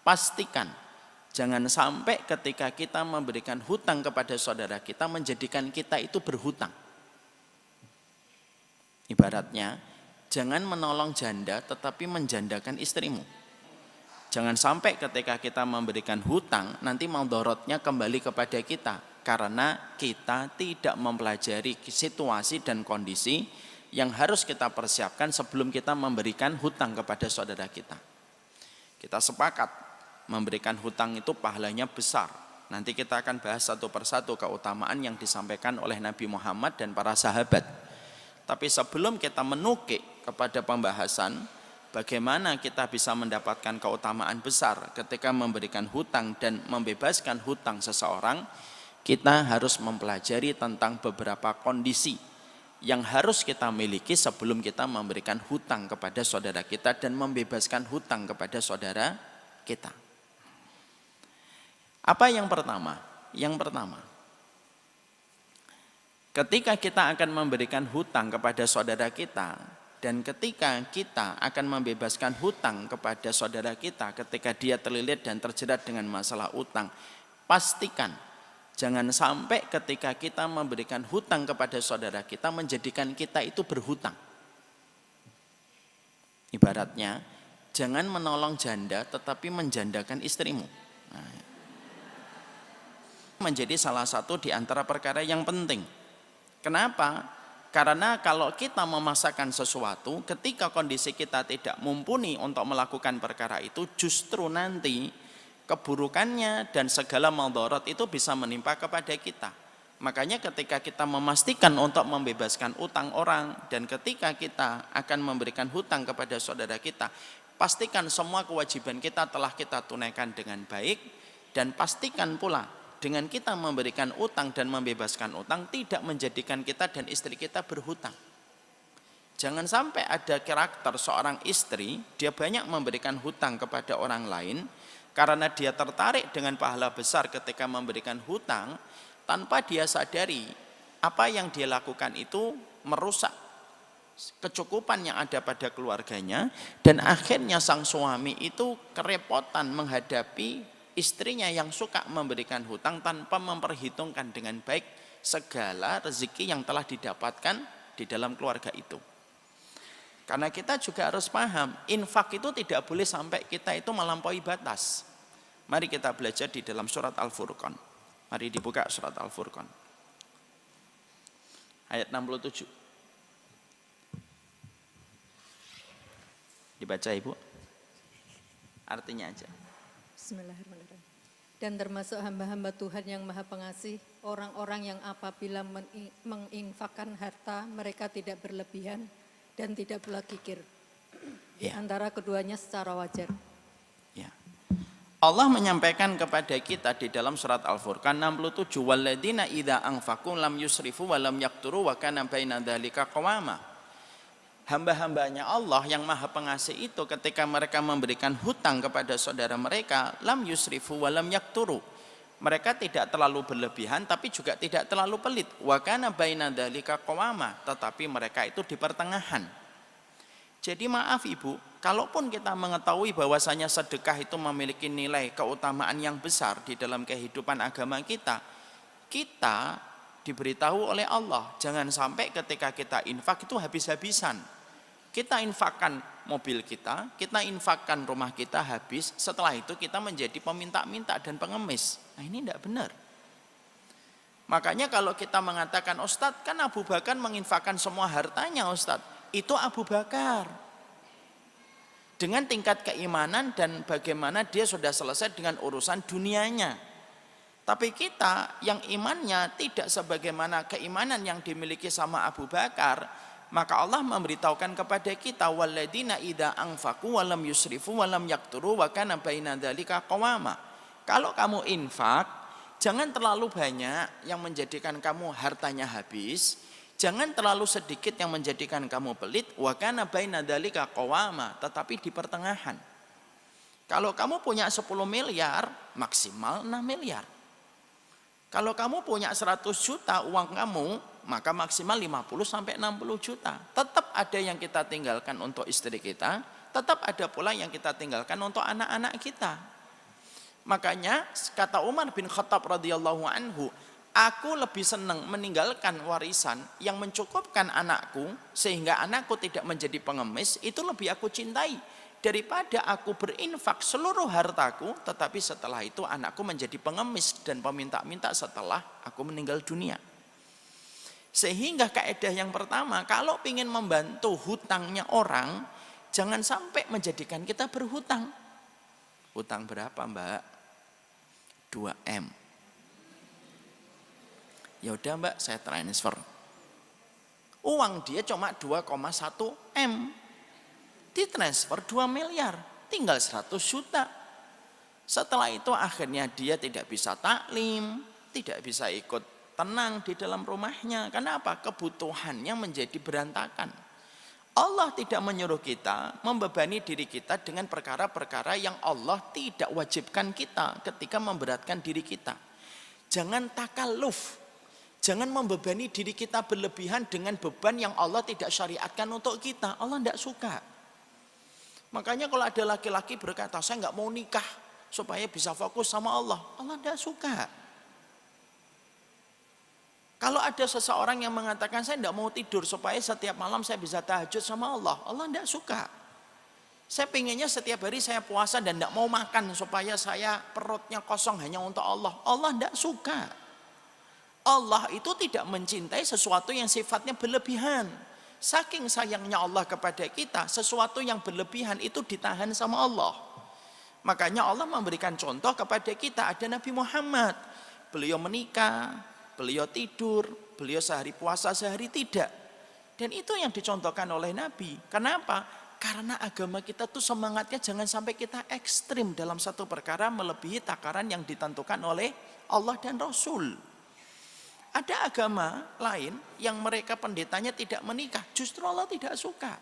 pastikan jangan sampai ketika kita memberikan hutang kepada saudara kita menjadikan kita itu berhutang. Ibaratnya, jangan menolong janda tetapi menjandakan istrimu. Jangan sampai ketika kita memberikan hutang nanti mandorotnya kembali kepada kita karena kita tidak mempelajari situasi dan kondisi yang harus kita persiapkan sebelum kita memberikan hutang kepada saudara kita. Kita sepakat memberikan hutang itu pahalanya besar. Nanti kita akan bahas satu persatu keutamaan yang disampaikan oleh Nabi Muhammad dan para sahabat. Tapi sebelum kita menukik kepada pembahasan bagaimana kita bisa mendapatkan keutamaan besar ketika memberikan hutang dan membebaskan hutang seseorang, kita harus mempelajari tentang beberapa kondisi yang harus kita miliki sebelum kita memberikan hutang kepada saudara kita dan membebaskan hutang kepada saudara kita. Apa yang pertama? Yang pertama, ketika kita akan memberikan hutang kepada saudara kita dan ketika kita akan membebaskan hutang kepada saudara kita ketika dia terlilit dan terjerat dengan masalah utang, pastikan jangan sampai ketika kita memberikan hutang kepada saudara kita menjadikan kita itu berhutang. Ibaratnya, jangan menolong janda tetapi menjandakan istrimu. Nah, menjadi salah satu di antara perkara yang penting. Kenapa? Karena kalau kita memaksakan sesuatu ketika kondisi kita tidak mumpuni untuk melakukan perkara itu, justru nanti keburukannya dan segala madarat itu bisa menimpa kepada kita. Makanya ketika kita memastikan untuk membebaskan utang orang dan ketika kita akan memberikan hutang kepada saudara kita, pastikan semua kewajiban kita telah kita tunaikan dengan baik dan pastikan pula dengan kita memberikan utang dan membebaskan utang tidak menjadikan kita dan istri kita berhutang. Jangan sampai ada karakter seorang istri, dia banyak memberikan hutang kepada orang lain karena dia tertarik dengan pahala besar ketika memberikan hutang, tanpa dia sadari apa yang dia lakukan itu merusak kecukupan yang ada pada keluarganya dan akhirnya sang suami itu kerepotan menghadapi istrinya yang suka memberikan hutang tanpa memperhitungkan dengan baik segala rezeki yang telah didapatkan di dalam keluarga itu. Karena kita juga harus paham, infak itu tidak boleh sampai kita itu melampaui batas. Mari kita belajar di dalam surat Al-Furqan. Mari dibuka surat Al-Furqan. Ayat 67. Dibaca Ibu. Artinya aja. Bismillahirrahmanirrahim. Dan termasuk hamba-hamba Tuhan yang Maha Pengasih, orang-orang yang apabila menginfakkan harta, mereka tidak berlebihan dan tidak pula kikir. Di antara keduanya secara wajar. Ya. Allah menyampaikan kepada kita di dalam surat Al-Furqan 67, walladzina idza anfaqu lam yusrifu wa lam yaqturu wa kana baina dzalika qawama. Hamba-hambanya Allah yang Maha Pengasih itu ketika mereka memberikan hutang kepada saudara mereka, lam yusrifu wa lam yaqturu. Mereka tidak terlalu berlebihan tapi juga tidak terlalu pelit. Wa kana baina dzalika qawama, tetapi mereka itu di pertengahan. Jadi maaf Ibu, kalaupun kita mengetahui bahwasanya sedekah itu memiliki nilai keutamaan yang besar di dalam kehidupan agama kita, kita diberitahu oleh Allah, jangan sampai ketika kita infak itu habis-habisan. Kita infakkan mobil kita infakkan rumah kita habis, setelah itu kita menjadi peminta-minta dan pengemis. Nah ini tidak benar. Makanya kalau kita mengatakan, Ustadz kan Abu Bakar menginfakkan semua hartanya Ustadz. Itu Abu Bakar. Dengan tingkat keimanan dan bagaimana dia sudah selesai dengan urusan dunianya. Tapi kita yang imannya tidak sebagaimana keimanan yang dimiliki sama Abu Bakar, maka Allah memberitahukan kepada kita, walladzina idza anfaqu wa lam yusrifu wa lam yaqturu wa kana baina dzalika qawama. Kalau kamu infak, jangan terlalu banyak yang menjadikan kamu hartanya habis, jangan terlalu sedikit yang menjadikan kamu pelit, wa kana baina dzalika qawama, tetapi di pertengahan. Kalau kamu punya 10 miliar, maksimal 6 miliar. Kalau kamu punya 100 juta uang kamu, maka maksimal 50 sampai 60 juta. Tetap ada yang kita tinggalkan untuk istri kita, tetap ada pula yang kita tinggalkan untuk anak-anak kita. Makanya kata Umar bin Khattab radhiyallahu anhu, aku lebih senang meninggalkan warisan yang mencukupkan anakku sehingga anakku tidak menjadi pengemis, itu lebih aku cintai daripada aku berinfak seluruh hartaku tetapi setelah itu anakku menjadi pengemis dan peminta-minta setelah aku meninggal dunia. Sehingga kaidah yang pertama, kalau ingin membantu hutangnya orang, jangan sampai menjadikan kita berhutang. Hutang berapa, Mbak? 2M. Ya udah, Mbak, saya transfer. Uang dia cuma 2,1 M. Ditransfer 2 miliar, tinggal 100 juta. Setelah itu akhirnya dia tidak bisa taklim, tidak bisa ikut tenang di dalam rumahnya. Kenapa? Kebutuhannya menjadi berantakan. Allah tidak menyuruh kita membebani diri kita dengan perkara-perkara yang Allah tidak wajibkan kita ketika memberatkan diri kita. Jangan takalluf, jangan membebani diri kita berlebihan dengan beban yang Allah tidak syariatkan untuk kita. Allah tidak suka. Makanya kalau ada laki-laki berkata, saya nggak mau nikah supaya bisa fokus sama Allah, Allah tidak suka. Kalau ada seseorang yang mengatakan saya tidak mau tidur supaya setiap malam saya bisa tahajud sama Allah, Allah tidak suka. Saya pengennya setiap hari saya puasa dan tidak mau makan supaya saya perutnya kosong hanya untuk Allah, Allah tidak suka. Allah itu tidak mencintai sesuatu yang sifatnya berlebihan. Saking sayangnya Allah kepada kita, sesuatu yang berlebihan itu ditahan sama Allah. Makanya Allah memberikan contoh kepada kita, ada Nabi Muhammad, beliau menikah, beliau tidur, beliau sehari puasa, sehari tidak. Dan itu yang dicontohkan oleh Nabi. Kenapa? Karena agama kita tuh semangatnya jangan sampai kita ekstrim dalam satu perkara melebihi takaran yang ditentukan oleh Allah dan Rasul. Ada agama lain yang mereka pendetanya tidak menikah, justru Allah tidak suka.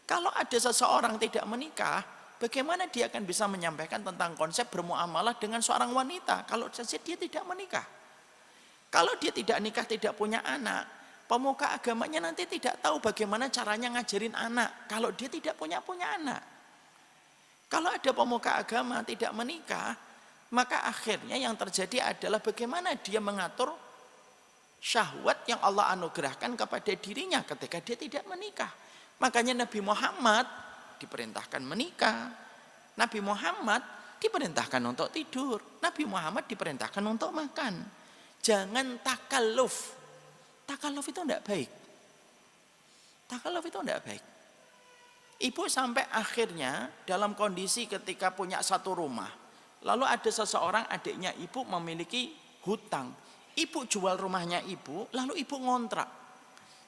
Kalau ada seseorang tidak menikah, bagaimana dia akan bisa menyampaikan tentang konsep bermuamalah dengan seorang wanita kalau saja dia tidak menikah? Kalau dia tidak nikah, tidak punya anak, pemuka agamanya nanti tidak tahu bagaimana caranya ngajarin anak kalau dia tidak punya anak. Kalau ada pemuka agama tidak menikah, maka akhirnya yang terjadi adalah bagaimana dia mengatur syahwat yang Allah anugerahkan kepada dirinya ketika dia tidak menikah. Makanya Nabi Muhammad diperintahkan menikah, Nabi Muhammad diperintahkan untuk tidur, Nabi Muhammad diperintahkan untuk makan. Jangan takalluf. Takalluf itu tidak baik. Takalluf itu tidak baik. Ibu sampai akhirnya dalam kondisi ketika punya satu rumah, lalu ada seseorang adiknya ibu memiliki hutang. Ibu jual rumahnya ibu, lalu ibu ngontrak.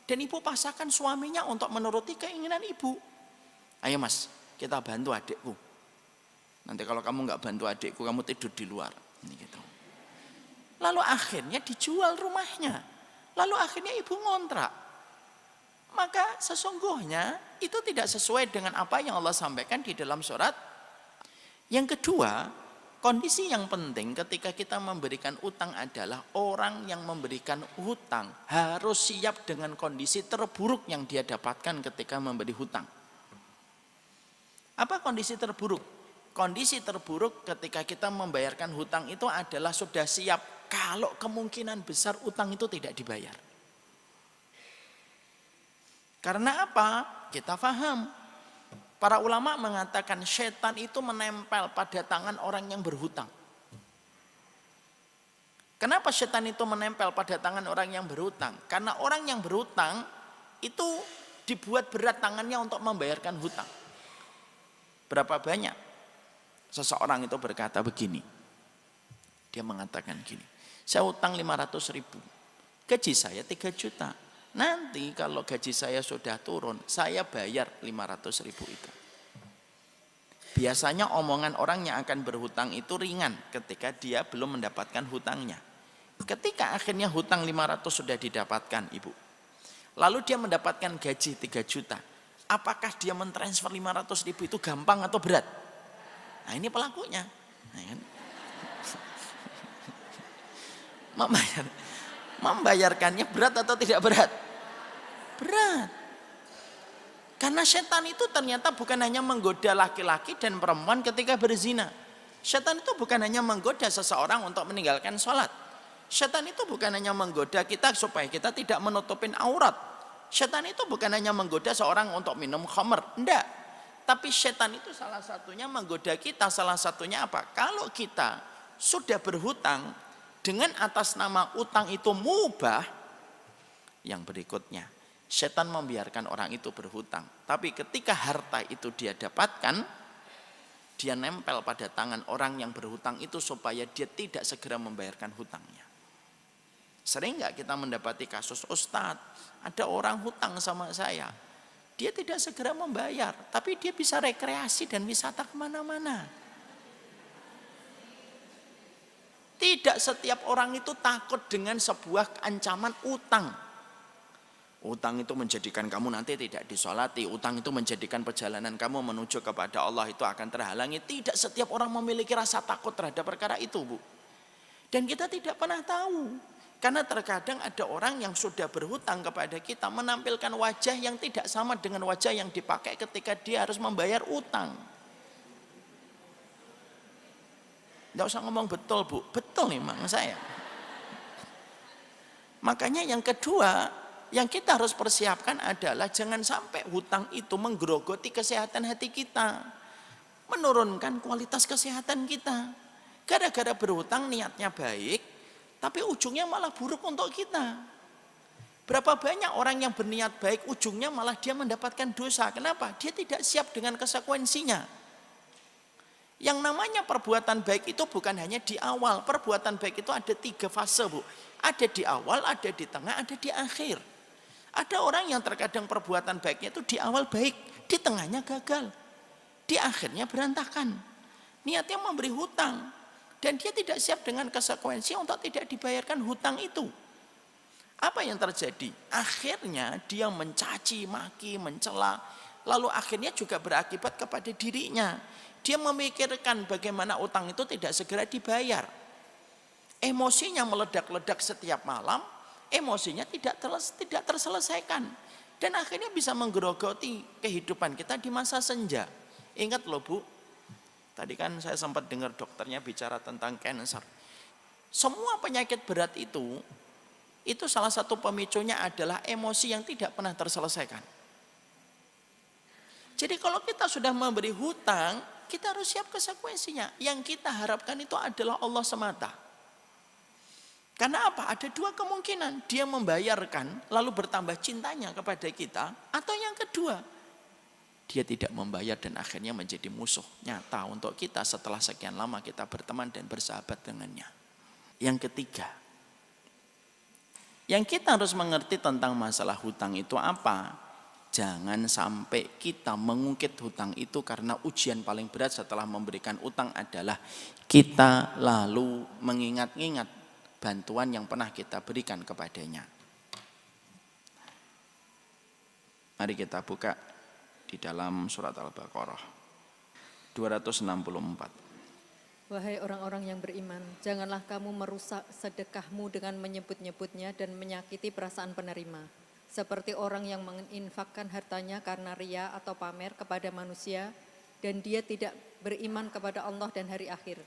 Dan ibu pasangkan suaminya untuk menuruti keinginan ibu. Ayo mas, kita bantu adikku. Nanti kalau kamu nggak bantu adikku, kamu tidur di luar. Ini gitu. Lalu akhirnya dijual rumahnya. Lalu akhirnya ibu ngontrak. Maka sesungguhnya itu tidak sesuai dengan apa yang Allah sampaikan di dalam surat. Yang kedua, kondisi yang penting ketika kita memberikan utang adalah orang yang memberikan hutang harus siap dengan kondisi terburuk yang dia dapatkan ketika memberi hutang. Apa kondisi terburuk? Kondisi terburuk ketika kita membayarkan hutang itu adalah sudah siap kalau kemungkinan besar utang itu tidak dibayar. Karena apa? Kita paham. Para ulama mengatakan setan itu menempel pada tangan orang yang berhutang. Kenapa setan itu menempel pada tangan orang yang berhutang? Karena orang yang berhutang itu dibuat berat tangannya untuk membayarkan hutang. Berapa banyak? Seseorang itu berkata begini. Dia mengatakan gini, saya utang 500.000, gaji saya 3 juta. Nanti kalau gaji saya sudah turun, saya bayar 500.000 itu. Biasanya omongan orang yang akan berhutang itu ringan ketika dia belum mendapatkan hutangnya. Ketika akhirnya hutang 500 sudah didapatkan ibu, lalu dia mendapatkan gaji 3 juta. Apakah dia mentransfer 500.000 itu gampang atau berat? Nah ini pelakunya. Nah, kan? Membayarkannya berat atau tidak berat? Berat. Karena setan itu ternyata bukan hanya menggoda laki-laki dan perempuan ketika berzina. Setan itu bukan hanya menggoda seseorang untuk meninggalkan sholat. Setan itu bukan hanya menggoda kita supaya kita tidak menutupin aurat. Setan itu bukan hanya menggoda seorang untuk minum khamr. Enggak. Tapi setan itu salah satunya menggoda kita. Salah satunya apa? Kalau kita sudah berhutang dengan atas nama utang itu mubah, yang berikutnya, setan membiarkan orang itu berhutang. Tapi ketika harta itu dia dapatkan, dia nempel pada tangan orang yang berhutang itu supaya dia tidak segera membayarkan hutangnya. Sering nggak kita mendapati kasus, Ustadz, ada orang hutang sama saya, dia tidak segera membayar, tapi dia bisa rekreasi dan wisata kemana-mana. Tidak setiap orang itu takut dengan sebuah ancaman utang. Utang itu menjadikan kamu nanti tidak disolati. Utang itu menjadikan perjalanan kamu menuju kepada Allah itu akan terhalangi. Tidak setiap orang memiliki rasa takut terhadap perkara itu, Bu. Dan kita tidak pernah tahu. Karena terkadang ada orang yang sudah berhutang kepada kita menampilkan wajah yang tidak sama dengan wajah yang dipakai ketika dia harus membayar utang. Tidak usah ngomong betul, Bu. Betul memang saya. Makanya yang kedua, yang kita harus persiapkan adalah jangan sampai hutang itu menggerogoti kesehatan hati kita. Menurunkan kualitas kesehatan kita. Gara-gara berhutang niatnya baik, tapi ujungnya malah buruk untuk kita. Berapa banyak orang yang berniat baik, ujungnya malah dia mendapatkan dosa. Kenapa? Dia tidak siap dengan konsekuensinya. Yang namanya perbuatan baik itu bukan hanya di awal. Perbuatan baik itu ada 3 fase, Bu. Ada di awal, ada di tengah, ada di akhir. Ada orang yang terkadang perbuatan baiknya itu di awal baik, di tengahnya gagal, di akhirnya berantakan. Niatnya memberi hutang, dan dia tidak siap dengan konsekuensi untuk tidak dibayarkan hutang itu. Apa yang terjadi? Akhirnya dia mencaci, maki, mencela, lalu akhirnya juga berakibat kepada dirinya. Dia memikirkan bagaimana utang itu tidak segera dibayar. Emosinya meledak-ledak setiap malam, emosinya tidak terselesaikan. Dan akhirnya bisa menggerogoti kehidupan kita di masa senja. Ingat loh, Bu, tadi kan saya sempat dengar dokternya bicara tentang cancer. Semua penyakit berat itu salah satu pemicunya adalah emosi yang tidak pernah terselesaikan. Jadi kalau kita sudah memberi hutang, kita harus siap konsekuensinya. Yang kita harapkan itu adalah Allah semata. Karena apa? Ada 2 kemungkinan. Dia membayarkan lalu bertambah cintanya kepada kita. Atau yang kedua, dia tidak membayar dan akhirnya menjadi musuh nyata untuk kita setelah sekian lama kita berteman dan bersahabat dengannya. Yang ketiga, yang kita harus mengerti tentang masalah hutang itu apa? Jangan sampai kita mengungkit hutang itu karena ujian paling berat setelah memberikan utang adalah kita lalu mengingat-ingat bantuan yang pernah kita berikan kepadanya. Mari kita buka di dalam surat Al-Baqarah 264. Wahai orang-orang yang beriman, janganlah kamu merusak sedekahmu dengan menyebut-nyebutnya dan menyakiti perasaan penerima. Seperti orang yang menginfakkan hartanya karena ria atau pamer kepada manusia, dan dia tidak beriman kepada Allah dan hari akhir.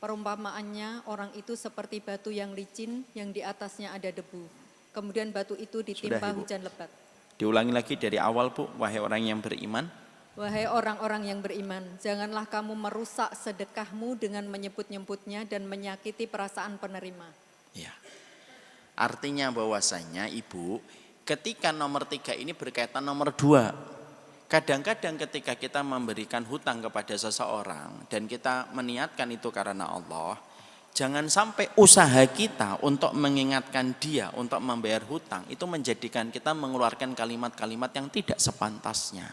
Perumpamaannya orang itu seperti batu yang licin yang di atasnya ada debu. Kemudian batu itu ditimpa hujan lebat. Diulangi lagi dari awal, Bu. Wahai orang yang beriman. Wahai orang-orang yang beriman, janganlah kamu merusak sedekahmu dengan menyebut-nyebutnya dan menyakiti perasaan penerima. Ya. Artinya bahwasanya, Ibu, ketika nomor 3 ini berkaitan nomor 2. Kadang-kadang ketika kita memberikan hutang kepada seseorang dan kita meniatkan itu karena Allah, jangan sampai usaha kita untuk mengingatkan dia untuk membayar hutang itu menjadikan kita mengeluarkan kalimat-kalimat yang tidak sepantasnya.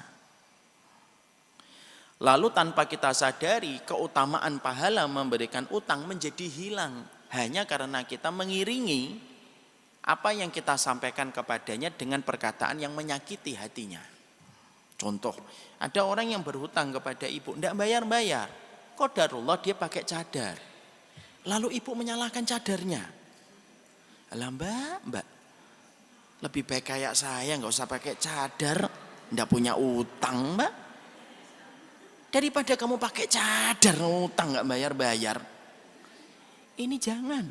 Lalu tanpa kita sadari, keutamaan pahala memberikan utang menjadi hilang hanya karena kita mengiringi apa yang kita sampaikan kepadanya dengan perkataan yang menyakiti hatinya. Contoh, ada orang yang berhutang kepada ibu, tidak bayar-bayar. Qadarullah dia pakai cadar. Lalu ibu menyalahkan cadarnya. Alah mbak, lebih baik kayak saya, nggak usah pakai cadar, tidak punya utang mbak. Daripada kamu pakai cadar utang nggak bayar-bayar. Ini jangan.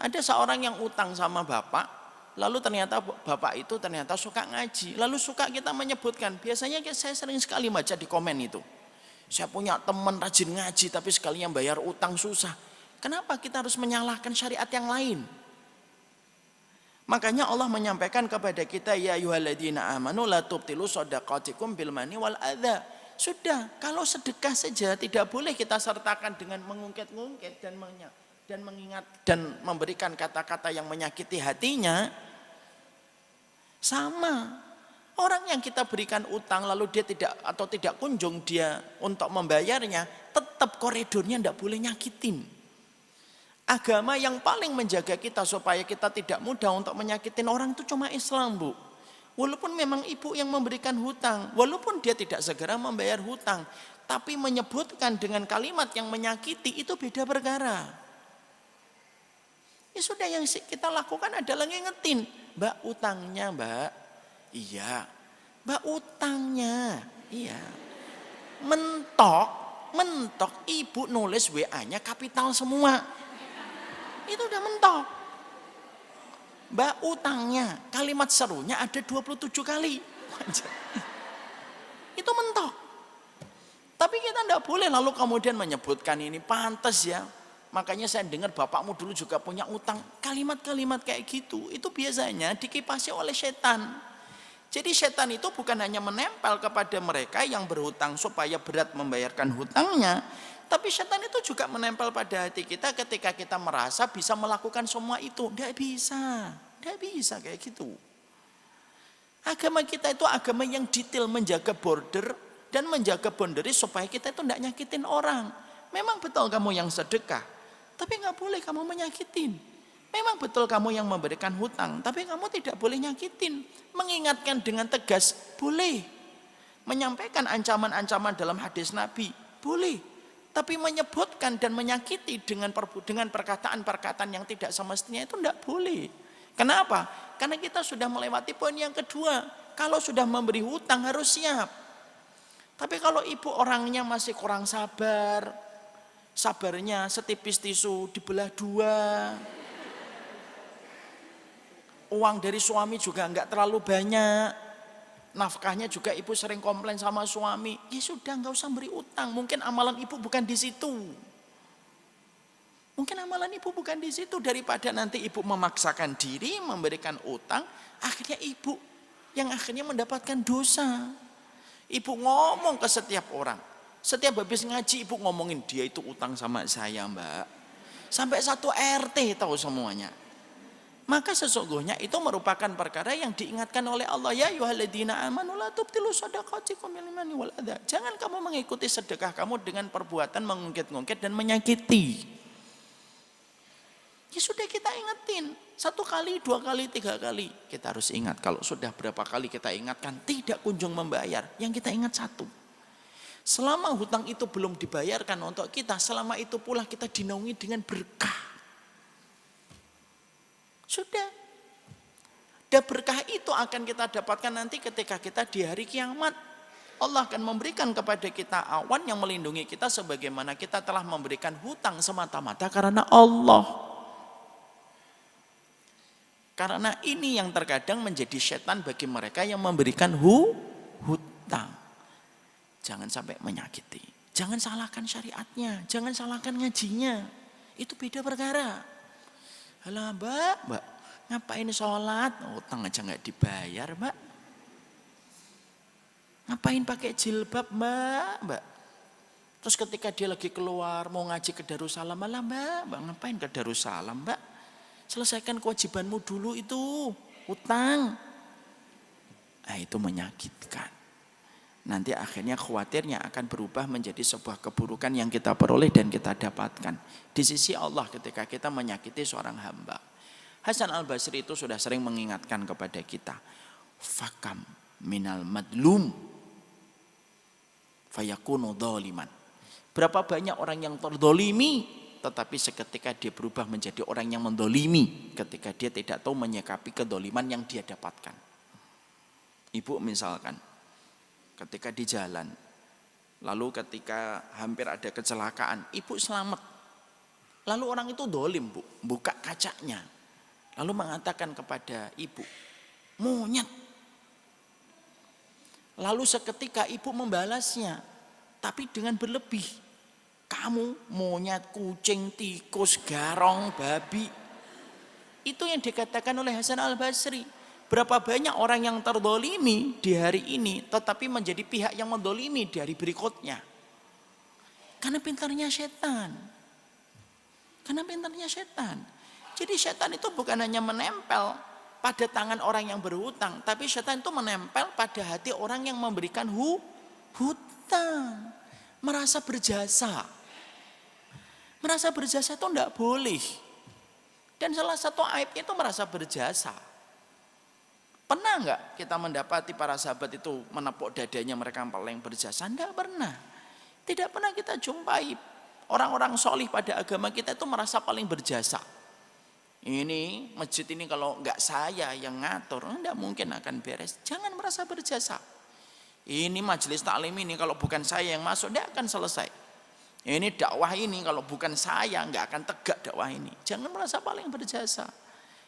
Ada seorang yang utang sama bapak, lalu ternyata bapak itu ternyata suka ngaji. Lalu suka kita menyebutkan, biasanya saya sering sekali baca di komen itu. Saya punya teman rajin ngaji tapi sekali yang bayar utang susah. Kenapa kita harus menyalahkan syariat yang lain? Makanya Allah menyampaikan kepada kita, ya ayyuhalladzina amanu la tubtilu shadaqatikum bil mani wal adza. Sudah, kalau sedekah saja tidak boleh kita sertakan dengan mengungkit-ungkit dan mengingat dan memberikan kata-kata yang menyakiti hatinya. Sama. Orang yang kita berikan utang lalu dia tidak kunjung dia untuk membayarnya, tetap koridornya tidak boleh nyakitin. Agama yang paling menjaga kita supaya kita tidak mudah untuk menyakitin orang itu cuma Islam, Bu. Walaupun memang ibu yang memberikan hutang, walaupun dia tidak segera membayar hutang, tapi menyebutkan dengan kalimat yang menyakiti itu beda perkara. Ya sudah, yang kita lakukan adalah ngingetin, Mbak utangnya, Mbak. Iya. Mbak utangnya. Iya. Mentok ibu nulis WA-nya kapital semua. Itu udah mentok. Mbak utangnya, kalimat serunya ada 27 kali. Itu mentok. Tapi kita tidak boleh lalu kemudian menyebutkan ini pantas ya. Makanya saya dengar bapakmu dulu juga punya utang. Kalimat-kalimat kayak gitu, itu biasanya dikipasi oleh setan. Jadi setan itu bukan hanya menempel kepada mereka yang berhutang supaya berat membayarkan hutangnya. Tapi setan itu juga menempel pada hati kita ketika kita merasa bisa melakukan semua itu. Tidak bisa kayak gitu. Agama kita itu agama yang detail, menjaga border dan menjaga boundary supaya kita itu tidak nyakitin orang. Memang betul kamu yang sedekah, tapi nggak boleh kamu menyakitin. Memang betul kamu yang memberikan hutang, tapi kamu tidak boleh nyakitin. Mengingatkan dengan tegas, boleh. Menyampaikan ancaman-ancaman dalam hadis Nabi, boleh. Tapi menyebutkan dan menyakiti dengan perkataan-perkataan yang tidak semestinya itu tidak boleh. Kenapa? Karena kita sudah melewati poin yang kedua. Kalau sudah memberi hutang harus siap. Tapi kalau ibu orangnya masih kurang sabar, sabarnya setipis tisu dibelah dua. Uang dari suami juga enggak terlalu banyak. Nafkahnya juga ibu sering komplain sama suami. Ya sudah, nggak usah beri utang. Mungkin amalan ibu bukan di situ. Mungkin amalan ibu bukan di situ. Daripada nanti ibu memaksakan diri memberikan utang, akhirnya ibu yang akhirnya mendapatkan dosa. Ibu ngomong ke setiap orang. Setiap habis ngaji ibu ngomongin, dia itu utang sama saya, Mbak. Sampai satu RT tahu semuanya. Maka sesungguhnya itu merupakan perkara yang diingatkan oleh Allah, ya ayyuhalladzina amanu la tubtilu shadaqatikum bil mani wal adza. Jangan kamu mengikuti sedekah kamu dengan perbuatan mengungkit-ungkit dan menyakiti. Ya sudah, kita ingetin 1 kali, 2 kali, 3 kali. Kita harus ingat, kalau sudah berapa kali kita ingatkan tidak kunjung membayar, yang kita ingat satu. Selama hutang itu belum dibayarkan untuk kita, selama itu pula kita dinaungi dengan berkah. Sudah. Dan berkah itu akan kita dapatkan nanti ketika kita di hari kiamat. Allah akan memberikan kepada kita awan yang melindungi kita sebagaimana kita telah memberikan hutang semata-mata karena Allah. Karena ini yang terkadang menjadi setan bagi mereka yang memberikan hutang. Jangan sampai menyakiti. Jangan salahkan syariatnya, jangan salahkan ngajinya. Itu beda perkara. Alah Mbak, ngapain sholat? Utang aja nggak dibayar, Mbak. Ngapain pakai jilbab, Mbak? Terus ketika dia lagi keluar mau ngaji ke Darussalam, malah Mbak ngapain ke Darussalam, Mbak? Selesaikan kewajibanmu dulu itu, utang. Nah, itu menyakitkan. Nanti akhirnya khawatirnya akan berubah menjadi sebuah keburukan yang kita peroleh dan kita dapatkan di sisi Allah ketika kita menyakiti seorang hamba. Hasan al-Basri itu sudah sering mengingatkan kepada kita, fakam minal madlum fayakunu dzaliman. Berapa banyak orang yang terdolimi, tetapi seketika dia berubah menjadi orang yang mendolimi ketika dia tidak tahu menyikapi kedoliman yang dia dapatkan. Ibu misalkan ketika di jalan Lalu ketika hampir ada kecelakaan, ibu selamat. Lalu orang itu dolim, Bu, buka kacanya. Lalu mengatakan kepada ibu, monyet. Lalu seketika ibu membalasnya, tapi dengan berlebih. Kamu monyet, kucing, tikus, garong, babi. Itu yang dikatakan oleh Hasan Al-Basri. Berapa banyak orang yang terdolimi di hari ini, tetapi menjadi pihak yang mendolimi di hari berikutnya. Karena pintarnya setan. Karena pintarnya setan. Jadi setan itu bukan hanya menempel pada tangan orang yang berhutang, tapi setan itu menempel pada hati orang yang memberikan hutang. Merasa berjasa. Merasa berjasa itu tidak boleh. Dan salah satu aibnya itu merasa berjasa. Pernah enggak kita mendapati para sahabat itu menepuk dadanya mereka yang paling berjasa? Tidak pernah. Tidak pernah kita jumpai orang-orang solih pada agama kita itu merasa paling berjasa. Ini masjid ini kalau enggak saya yang ngatur, tidak mungkin akan beres. Jangan merasa berjasa. Ini majelis taklim ini kalau bukan saya yang masuk, tidak akan selesai. Ini dakwah ini kalau bukan saya enggak akan tegak dakwah ini. Jangan merasa paling berjasa.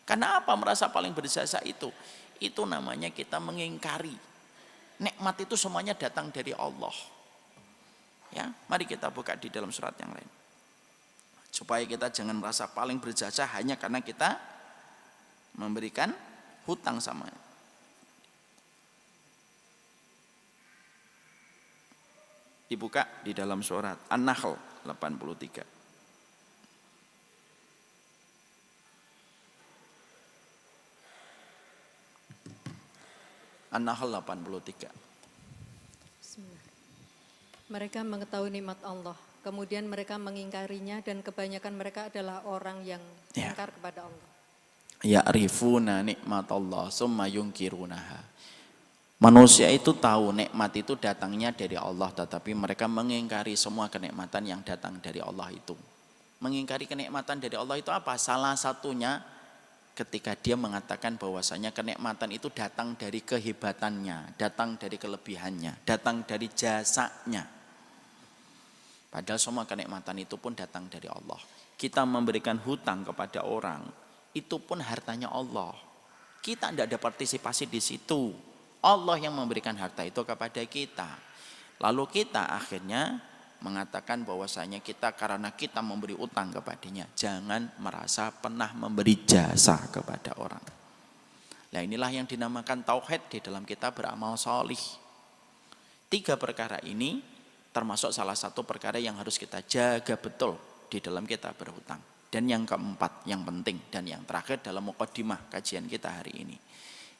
Karena apa merasa paling berjasa itu? Itu namanya kita mengingkari. Nikmat itu semuanya datang dari Allah. Ya, mari kita buka di dalam surat yang lain. Supaya kita jangan merasa paling berjasa hanya karena kita memberikan hutang sama. Dibuka di dalam surat An-Nahl 83. An-Nahl 83. Bismillah. Mereka mengetahui nikmat Allah, kemudian mereka mengingkarinya dan kebanyakan mereka adalah orang yang ingkar kepada Allah. Ya'rifuna nikmatallah summa yungkirunaha. Manusia itu tahu nikmat itu datangnya dari Allah, tetapi mereka mengingkari semua kenikmatan yang datang dari Allah itu. Mengingkari kenikmatan dari Allah itu apa? Salah satunya ketika dia mengatakan bahwasanya kenikmatan itu datang dari kehebatannya, datang dari kelebihannya, datang dari jasanya. Padahal semua kenikmatan itu pun datang dari Allah. Kita memberikan hutang kepada orang, itu pun hartanya Allah. Kita tidak ada partisipasi di situ. Allah yang memberikan harta itu kepada kita. Lalu kita akhirnya mengatakan bahwasanya kita karena kita memberi utang kepadanya, jangan merasa pernah memberi jasa kepada orang. Nah, inilah yang dinamakan tauhid di dalam kita beramal solih. 3 perkara ini termasuk salah satu perkara yang harus kita jaga betul di dalam kita berhutang. Dan yang keempat, yang penting dan yang terakhir dalam muqaddimah kajian kita hari ini.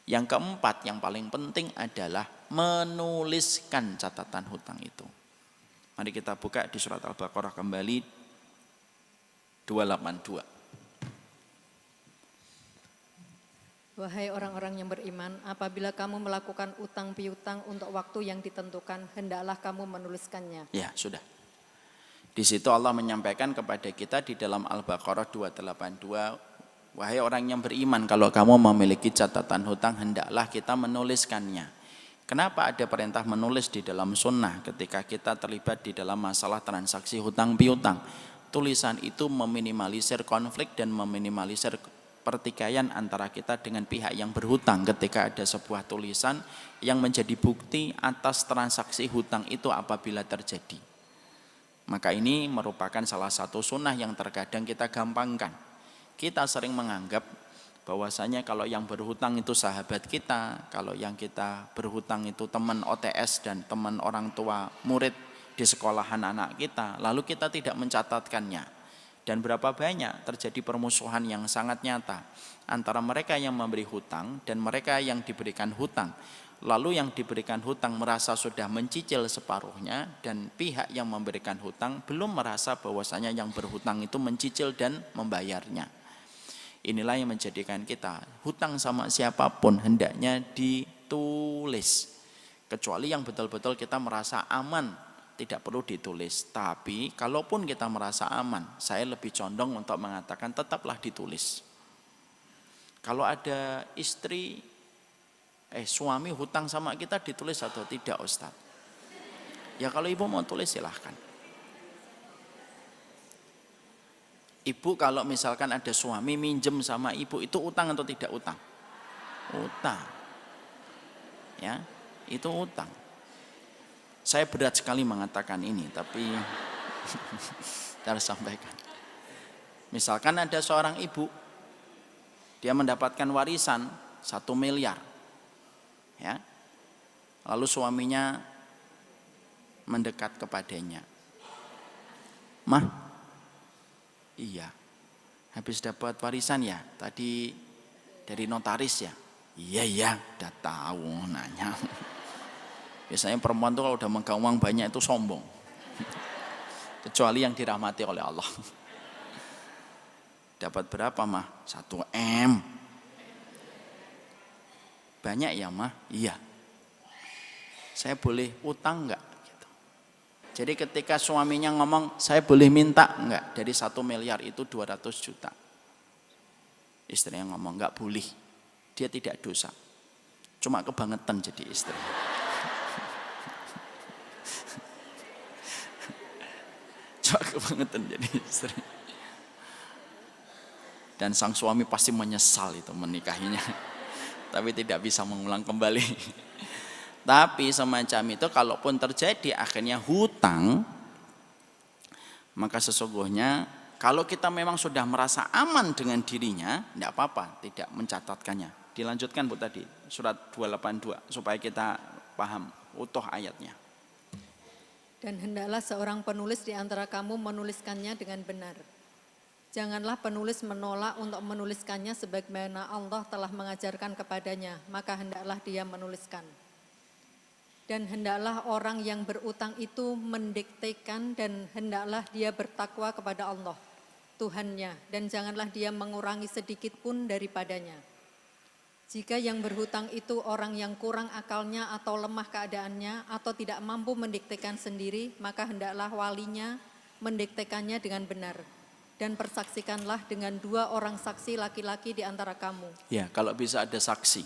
Yang keempat, yang paling penting adalah menuliskan catatan hutang itu. Mari kita buka di surat Al-Baqarah kembali 282. Wahai orang-orang yang beriman, apabila kamu melakukan utang piutang untuk waktu yang ditentukan, hendaklah kamu menuliskannya. Ya, sudah. Di situ Allah menyampaikan kepada kita di dalam Al-Baqarah 282, wahai orang yang beriman, kalau kamu memiliki catatan hutang, hendaklah kita menuliskannya. Kenapa ada perintah menulis di dalam sunnah ketika kita terlibat di dalam masalah transaksi hutang piutang? Tulisan itu meminimalisir konflik dan meminimalisir pertikaian antara kita dengan pihak yang berhutang ketika ada sebuah tulisan yang menjadi bukti atas transaksi hutang itu apabila terjadi. Maka ini merupakan salah satu sunnah yang terkadang kita gampangkan. Kita sering menganggap bahwasanya kalau yang berhutang itu sahabat kita, kalau yang kita berhutang itu teman OTS dan teman orang tua murid di sekolahan anak kita, lalu kita tidak mencatatkannya. Dan berapa banyak terjadi permusuhan yang sangat nyata antara mereka yang memberi hutang dan mereka yang diberikan hutang. Lalu yang diberikan hutang merasa sudah mencicil separuhnya dan pihak yang memberikan hutang belum merasa bahwasanya yang berhutang itu mencicil dan membayarnya. Inilah yang menjadikan kita hutang sama siapapun hendaknya ditulis. Kecuali yang betul-betul kita merasa aman, tidak perlu ditulis. Tapi kalaupun kita merasa aman, saya lebih condong untuk mengatakan tetaplah ditulis. Kalau ada suami hutang sama kita ditulis atau tidak, Ustaz? Ya kalau ibu mau tulis silahkan. Ibu kalau misalkan ada suami minjem sama ibu, itu utang atau tidak utang? Utang. Ya, itu utang. Saya berat sekali mengatakan ini, tapi harus sampaikan. Misalkan ada seorang ibu, dia mendapatkan warisan 1 miliar. Ya. Lalu suaminya mendekat kepadanya. Mah, iya, habis dapat warisan ya, tadi dari notaris ya? Iya, udah tahu nanya. Biasanya perempuan tuh kalau udah megang uang banyak itu sombong. Kecuali yang dirahmati oleh Allah. Dapat berapa mah? 1 M. Banyak ya mah? Iya. Saya boleh utang enggak? Gitu. Jadi ketika suaminya ngomong, saya boleh minta enggak? Dari 1 miliar itu 200 juta. Istrinya ngomong, enggak boleh. Dia tidak dosa. Cuma kebangetan jadi istri. Cuma kebangetan jadi istri. Dan sang suami pasti menyesal itu menikahinya. Tapi tidak bisa mengulang kembali. Tapi semacam itu kalaupun terjadi akhirnya hutang, maka sesungguhnya kalau kita memang sudah merasa aman dengan dirinya, tidak apa-apa, tidak mencatatkannya. Dilanjutkan Bu tadi, surat 282, supaya kita paham utuh ayatnya. Dan hendaklah seorang penulis di antara kamu menuliskannya dengan benar. Janganlah penulis menolak untuk menuliskannya sebagaimana Allah telah mengajarkan kepadanya, maka hendaklah dia menuliskan. Dan hendaklah orang yang berutang itu mendiktekan dan hendaklah dia bertakwa kepada Allah, Tuhannya, dan janganlah dia mengurangi sedikit pun daripadanya. Jika yang berhutang itu orang yang kurang akalnya atau lemah keadaannya atau tidak mampu mendiktekan sendiri, maka hendaklah walinya mendiktekannya dengan benar. Dan persaksikanlah dengan 2 orang saksi laki-laki di antara kamu. Ya, kalau bisa ada saksi.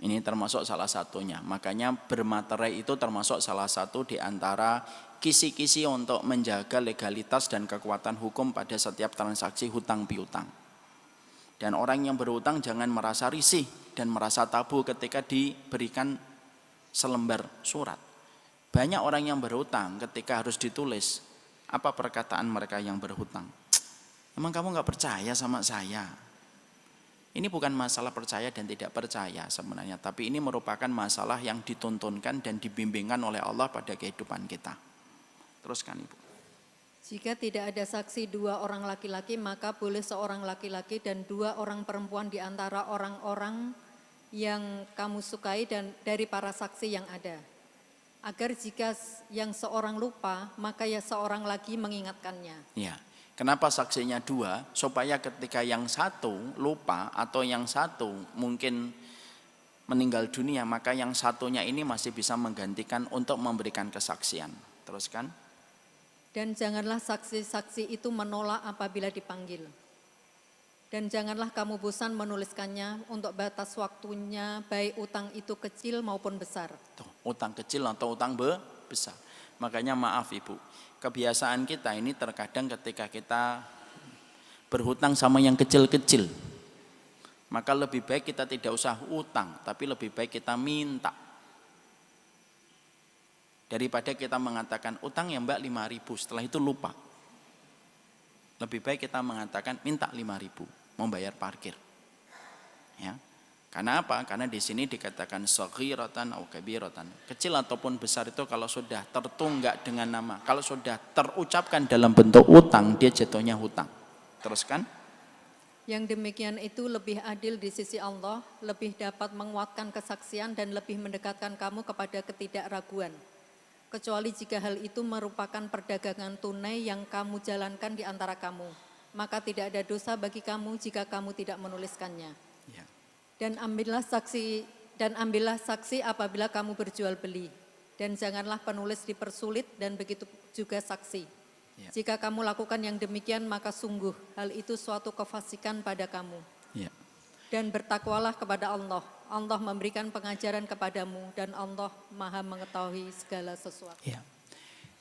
Ini termasuk salah satunya. Makanya bermaterai itu termasuk salah satu di antara kisi-kisi untuk menjaga legalitas dan kekuatan hukum pada setiap transaksi hutang piutang. Dan orang yang berhutang jangan merasa risih dan merasa tabu ketika diberikan selembar surat. Banyak orang yang berhutang ketika harus ditulis, apa perkataan mereka yang berhutang? Emang kamu gak percaya sama saya? Ini bukan masalah percaya dan tidak percaya sebenarnya, tapi ini merupakan masalah yang dituntunkan dan dibimbingkan oleh Allah pada kehidupan kita. Teruskan Ibu. Jika tidak ada saksi 2 orang laki-laki, maka boleh seorang laki-laki dan 2 orang perempuan di antara orang-orang yang kamu sukai dan dari para saksi yang ada. Agar jika yang seorang lupa, maka ya seorang lagi mengingatkannya. Ya. Kenapa saksinya 2? Supaya ketika yang satu lupa atau yang satu mungkin meninggal dunia, maka yang satunya ini masih bisa menggantikan untuk memberikan kesaksian. Teruskan. Dan janganlah saksi-saksi itu menolak apabila dipanggil. Dan janganlah kamu bosan menuliskannya untuk batas waktunya, baik utang itu kecil maupun besar. Tuh, utang kecil atau utang besar. Makanya maaf Ibu, kebiasaan kita ini terkadang ketika kita berhutang sama yang kecil-kecil, maka lebih baik kita tidak usah utang, tapi lebih baik kita minta. Daripada kita mengatakan utang ya Mbak 5.000, setelah itu lupa. Lebih baik kita mengatakan minta 5.000, mau bayar parkir. Ya. Karena apa? Karena di sini dikatakan saghiratan atau kabiratan. Kecil ataupun besar itu kalau sudah tertunggak dengan nama, kalau sudah terucapkan dalam bentuk utang, dia jatuhnya hutang. Teruskan. Yang demikian itu lebih adil di sisi Allah, lebih dapat menguatkan kesaksian dan lebih mendekatkan kamu kepada ketidakraguan. Kecuali jika hal itu merupakan perdagangan tunai yang kamu jalankan di antara kamu, maka tidak ada dosa bagi kamu jika kamu tidak menuliskannya. Ya. Dan ambillah saksi apabila kamu berjual beli, dan janganlah penulis dipersulit dan begitu juga saksi. Ya. Jika kamu lakukan yang demikian, maka sungguh hal itu suatu kefasikan pada kamu. Ya. Dan bertakwalah kepada Allah. Allah memberikan pengajaran kepadamu dan Allah Maha mengetahui segala sesuatu. Ya.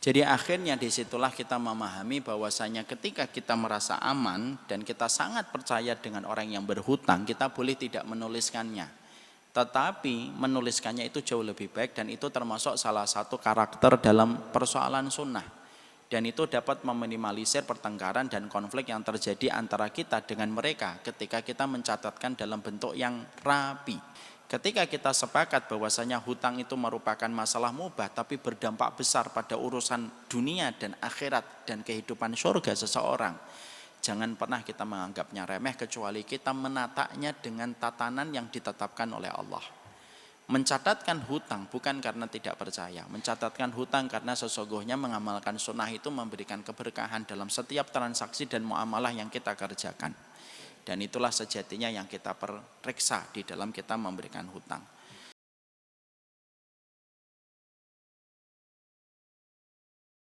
Jadi akhirnya disitulah kita memahami bahwasanya ketika kita merasa aman dan kita sangat percaya dengan orang yang berhutang, kita boleh tidak menuliskannya. Tetapi menuliskannya itu jauh lebih baik dan itu termasuk salah satu karakter dalam persoalan sunnah. Dan itu dapat meminimalisir pertengkaran dan konflik yang terjadi antara kita dengan mereka ketika kita mencatatkan dalam bentuk yang rapi. Ketika kita sepakat bahwasanya hutang itu merupakan masalah mubah tapi berdampak besar pada urusan dunia dan akhirat dan kehidupan surga seseorang, jangan pernah kita menganggapnya remeh kecuali kita menataknya dengan tatanan yang ditetapkan oleh Allah. Mencatatkan hutang bukan karena tidak percaya, mencatatkan hutang karena sesungguhnya mengamalkan sunnah itu memberikan keberkahan dalam setiap transaksi dan muamalah yang kita kerjakan. Dan itulah sejatinya yang kita periksa di dalam kita memberikan hutang.